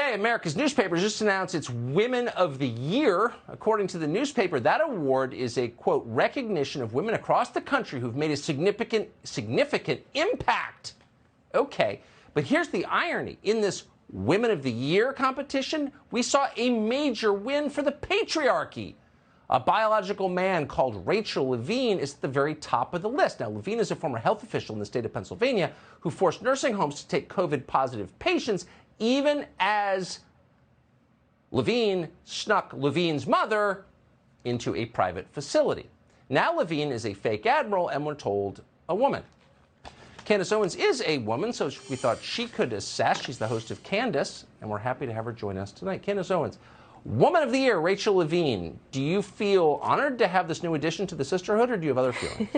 Today, America's newspapers just announced its Women of the Year. According to the newspaper, that award is a, quote, recognition of women across the country who've made a significant impact. Okay, but here's the irony. In this Women of the Year competition, we saw a major win for the patriarchy. A biological man called Rachel Levine is at the very top of the list. Now, Levine is a former health official in the state of Pennsylvania who forced nursing homes to take COVID-positive patients, even as Levine snuck Levine's mother into a private facility. Now Levine is a fake admiral and, we're told, a woman. Candace Owens is a woman, so we thought she could assess. She's the host of Candace, and we're happy to have her join us tonight. Candace Owens, Woman of the Year, Rachel Levine. Do you feel honored to have this new addition to the sisterhood, or do you have other feelings?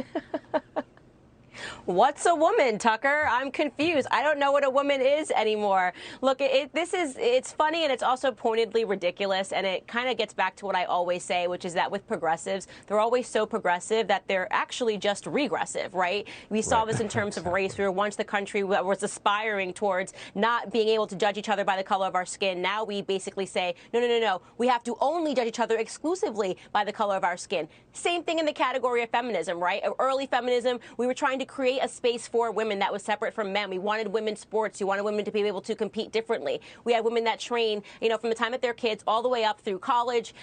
What's a woman, Tucker? I'm confused. I don't know what a woman is anymore. Look, it's funny, and it's also pointedly ridiculous, and it kind of gets back to what I always say, which is that with progressives, they're always so progressive that they're actually just regressive, right? We saw this in terms of race. We were once the country that was aspiring towards not being able to judge each other by the color of our skin. Now we basically say, no. We have to only judge each other exclusively by the color of our skin. Same thing in the category of feminism, right? Early feminism, we were trying to create a space for women that was separate from men. We wanted women's sports. We wanted women to be able to compete differently. We had women that train, from the time that they're kids all the way up through college,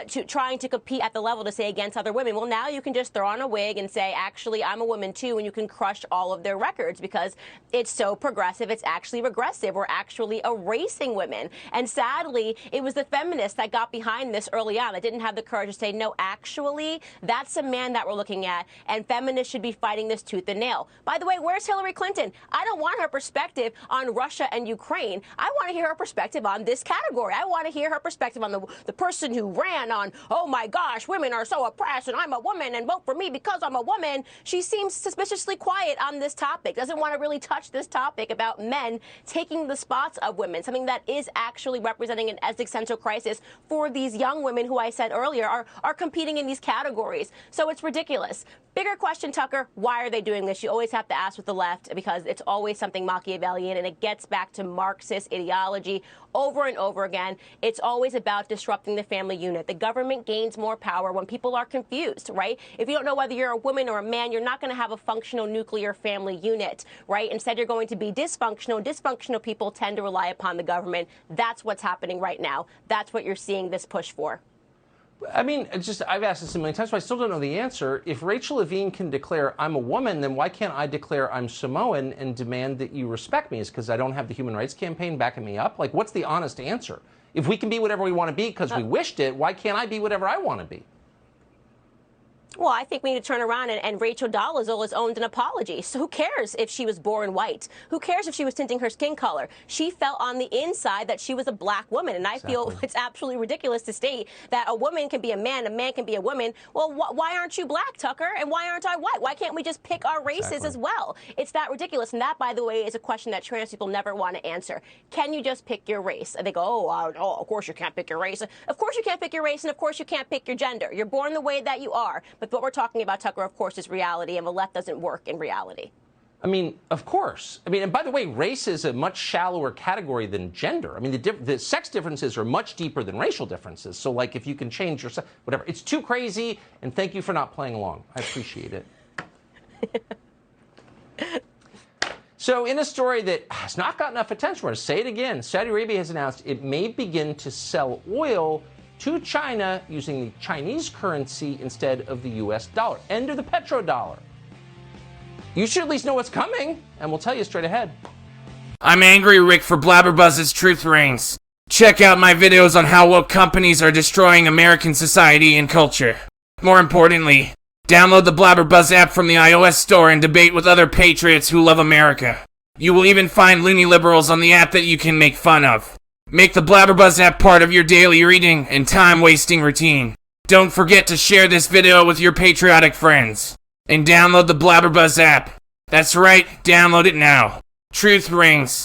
to trying to compete at the level to say against other women. Well, now you can just throw on a wig and say, actually, I'm a woman too, and you can crush all of their records because it's so progressive. It's actually regressive. We're actually erasing women. And sadly, it was the feminists that got behind this early on that didn't have the courage to say, no, actually, that's a man that we're looking at, and feminists should be fighting this tooth and nail. By the way, where's Hillary Clinton? I don't want her perspective on Russia and Ukraine. I want to hear her perspective on this category. I want to hear her perspective on the person who ran on, oh my gosh, women are so oppressed and I'm a woman and vote for me because I'm a woman. She seems suspiciously quiet on this topic, doesn't want to really touch this topic about men taking the spots of women, something that is actually representing an existential crisis for these young women who I said earlier are competing in these categories. So it's ridiculous. Bigger question, Tucker, why are they doing this? You always have to ask with the left because it's always something Machiavellian, and it gets back to Marxist ideology over and over again. It's always about disrupting the family unit. The government gains more power when people are confused, right? If you don't know whether you're a woman or a man, you're not going to have a functional nuclear family unit, right? Instead, you're going to be dysfunctional. Dysfunctional people tend to rely upon the government. That's what's happening right now. That's what you're seeing this push for. I mean, I've asked this a million times, but I still don't know the answer. If Rachel Levine can declare I'm a woman, then why can't I declare I'm Samoan and demand that you respect me? Is because I don't have the Human Rights Campaign backing me up? Like, what's the honest answer? If we can be whatever we want to be because we wished it, why can't I be whatever I want to be? Well, I think we need to turn around and Rachel Dolezal has owned an apology. So who cares if she was born white? Who cares if she was tinting her skin color? She felt on the inside that she was a black woman. And I feel it's absolutely ridiculous to state that a woman can be a man can be a woman. Well, why aren't you black, Tucker? And why aren't I white? Why can't we just pick our races as well? It's that ridiculous. And that, by the way, is a question that trans people never want to answer. Can you just pick your race? And they go, oh, of course you can't pick your race. Of course you can't pick your race, and of course you can't pick your gender. You're born the way that you are. But what we're talking about, Tucker, of course, is reality, and the left doesn't work in reality. I mean, of course. I mean, and by the way, race is a much shallower category than gender. I mean, the sex differences are much deeper than racial differences. So, like, if you can change your sex, whatever. It's too crazy, and thank you for not playing along. I appreciate it. So, in a story that has not got enough attention, we're going to say it again. Saudi Arabia has announced it may begin to sell oil to China using the Chinese currency instead of the U.S. dollar. End of the petrodollar. You should at least know what's coming, and we'll tell you straight ahead. I'm Angry Rick for Blabberbuzz's Truth Reigns. Check out my videos on how woke companies are destroying American society and culture. More importantly, download the Blabberbuzz app from the iOS store and debate with other patriots who love America. You will even find loony liberals on the app that you can make fun of. Make the Blabberbuzz app part of your daily reading and time-wasting routine. Don't forget to share this video with your patriotic friends. And download the Blabberbuzz app. That's right, download it now. Truth Reigns.